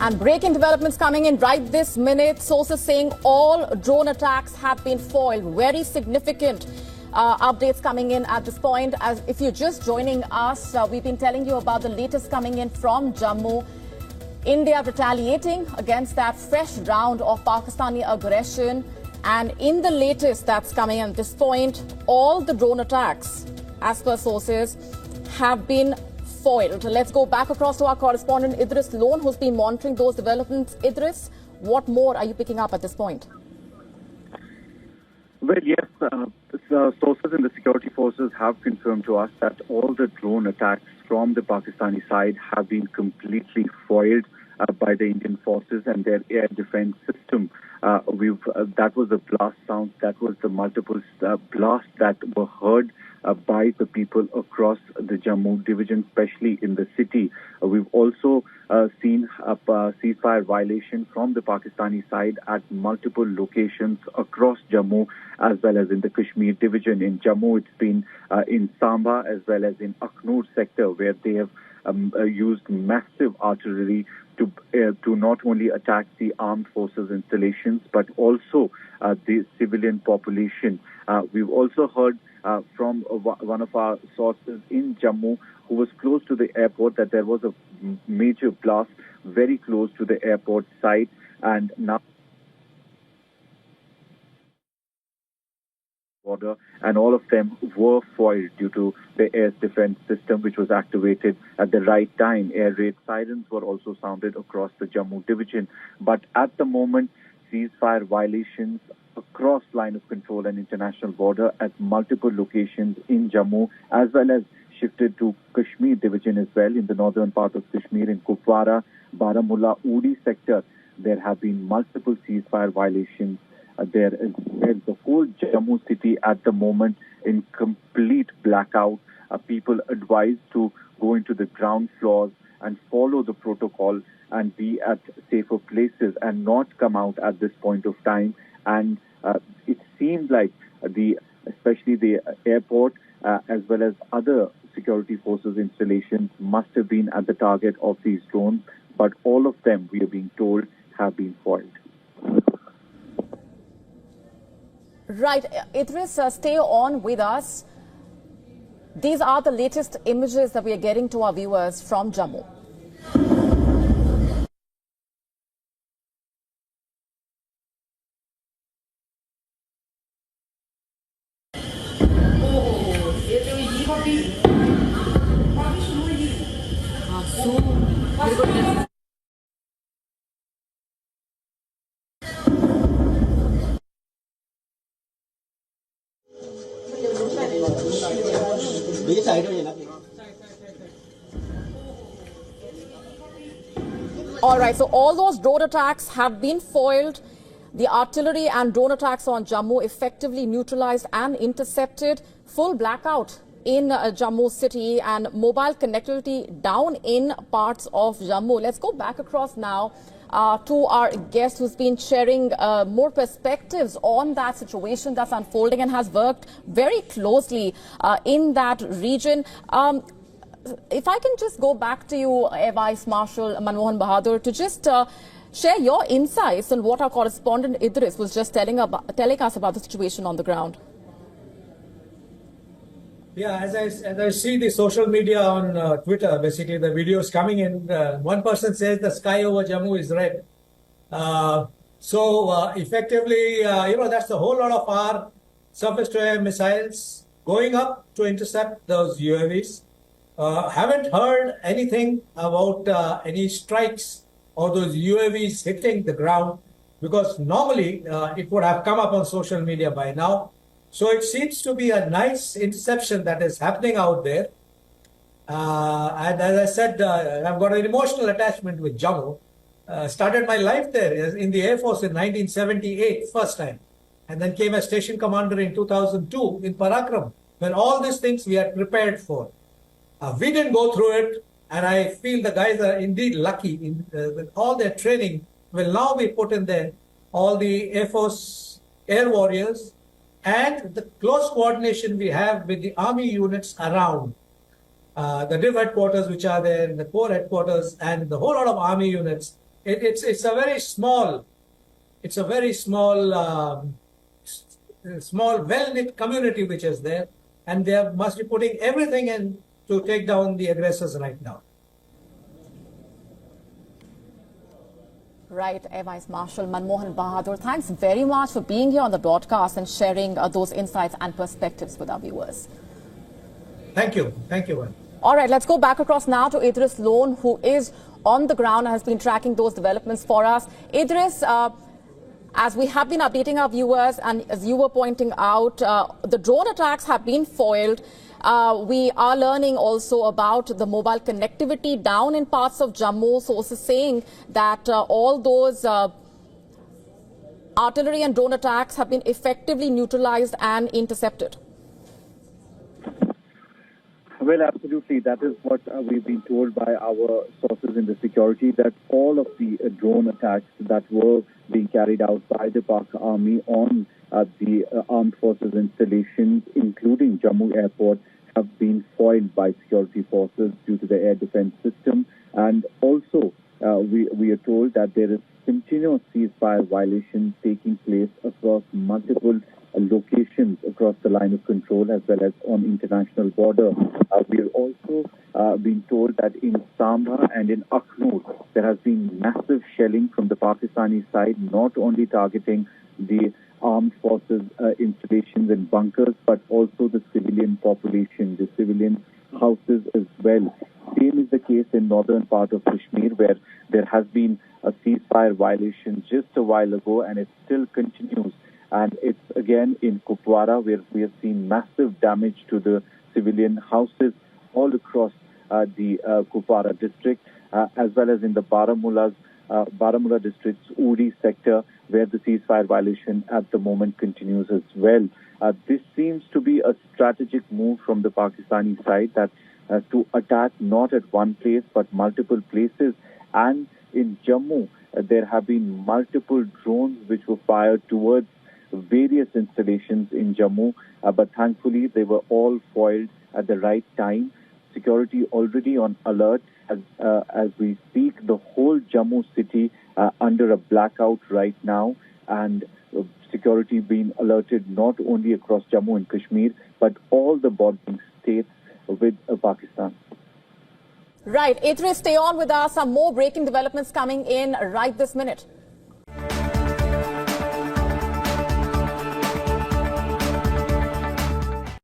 And breaking developments coming in right this minute. Sources saying all drone attacks have been foiled. Very significant updates coming in at this point. As if you're just joining us, we've been telling you about the latest coming in from Jammu. India retaliating against that fresh round of Pakistani aggression. And in the latest that's coming in at this point, all the drone attacks, as per sources, have been foiled. Let's go back across to our correspondent Idris Lone, who's been monitoring those developments. Idris, what more are you picking up at this point? Well, yes, sources in the security forces have confirmed to us that all the drone attacks from the Pakistani side have been completely foiled by the Indian forces and their air defense system. That was the blast sound, that was the multiple blasts that were heard by the people across the Jammu division, especially in the city. We've also seen a ceasefire violation from the Pakistani side at multiple locations across Jammu as well as in the Kashmir division. In Jammu, it's been in Samba as well as in Aknoor sector, where they have used massive artillery to not only attack the armed forces installations but also the civilian population. We've also heard from one of our sources in Jammu who was close to the airport that there was a major blast very close to the airport site, and now border, and all of them were foiled due to the air defense system, which was activated at the right time. Air raid sirens were also sounded across the Jammu division. But at the moment, ceasefire violations across line of control and international border at multiple locations in Jammu, as well as shifted to Kashmir division as well, in the northern part of Kashmir, in Kupwara, Baramulla, Uri sector. There have been multiple ceasefire violations. There is the whole Jammu city at the moment in complete blackout. People advised to go into the ground floors and follow the protocol and be at safer places and not come out at this point of time. And it seems like especially the airport as well as other security forces installations must have been at the target of these drones, but all of them, we are being told, have been foiled. Right. Idris, stay on with us. These are the latest images that we are getting to our viewers from Jammu. All right, so all those drone attacks have been foiled. The artillery and drone attacks on Jammu effectively neutralized and intercepted. Full blackout in Jammu city and mobile connectivity down in parts of Jammu. Let's go back across now to our guest who's been sharing more perspectives on that situation that's unfolding and has worked very closely in that region. If I can just go back to you, Air Vice Marshal Manmohan Bahadur, to just share your insights on what our correspondent Idris was just telling us about the situation on the ground. Yeah, as I see the social media on Twitter, basically the videos coming in, one person says the sky over Jammu is red. Effectively, that's a whole lot of our surface-to-air missiles going up to intercept those UAVs. Haven't heard anything about any strikes or those UAVs hitting the ground, because normally it would have come up on social media by now. So it seems to be a nice interception that is happening out there. And as I said, I've got an emotional attachment with Jammu. Started my life there in the Air Force in 1978, first time. And then came as station commander in 2002 in Parakram, when all these things we had prepared for. We didn't go through it, and I feel the guys are indeed lucky with all their training will now be put in there. All the Air Force air warriors and the close coordination we have with the army units around the div headquarters which are there, the corps headquarters, and the whole lot of army units. it's a very small, small well-knit community which is there, and they must be putting everything in to take down the aggressors right now. Right, Air Vice Marshal Manmohan Bahadur, thanks very much for being here on the broadcast and sharing those insights and perspectives with our viewers. Thank you. Thank you. All right, let's go back across now to Idris Lone, who is on the ground and has been tracking those developments for us. Idris, as we have been updating our viewers and as you were pointing out, the drone attacks have been foiled. We are learning also about the mobile connectivity down in parts of Jammu. Sources saying that all those artillery and drone attacks have been effectively neutralized and intercepted. Well, absolutely. That is what we've been told by our sources in the security, that all of the drone attacks that were being carried out by the Pak Army on the armed forces installations, including Jammu Airport, have been foiled by security forces due to the air defense system. And also, we are told that there is continuous ceasefire violations taking place across multiple locations across the line of control as well as on international border. We are also being told that in Samba and in Akhnur, there has been massive shelling from the Pakistani side, not only targeting the armed forces installations and bunkers, but also the civilian population, the civilian houses as well. Same is the case in northern part of Kashmir, where there has been a ceasefire violation just a while ago, and it still continues. And it's again in Kupwara, where we have seen massive damage to the civilian houses all across the Kupwara district, as well as in the Baramulla district's Uri sector, where the ceasefire violation at the moment continues as well. This seems to be a strategic move from the Pakistani side, that to attack not at one place but multiple places. And in Jammu, there have been multiple drones which were fired towards various installations in Jammu, but thankfully they were all foiled at the right time. Security already on alert as we speak. The whole Jammu city under a blackout right now, and security being alerted not only across Jammu and Kashmir but all the bordering states with Pakistan. Right, Idris, stay on with us. Some more breaking developments coming in right this minute.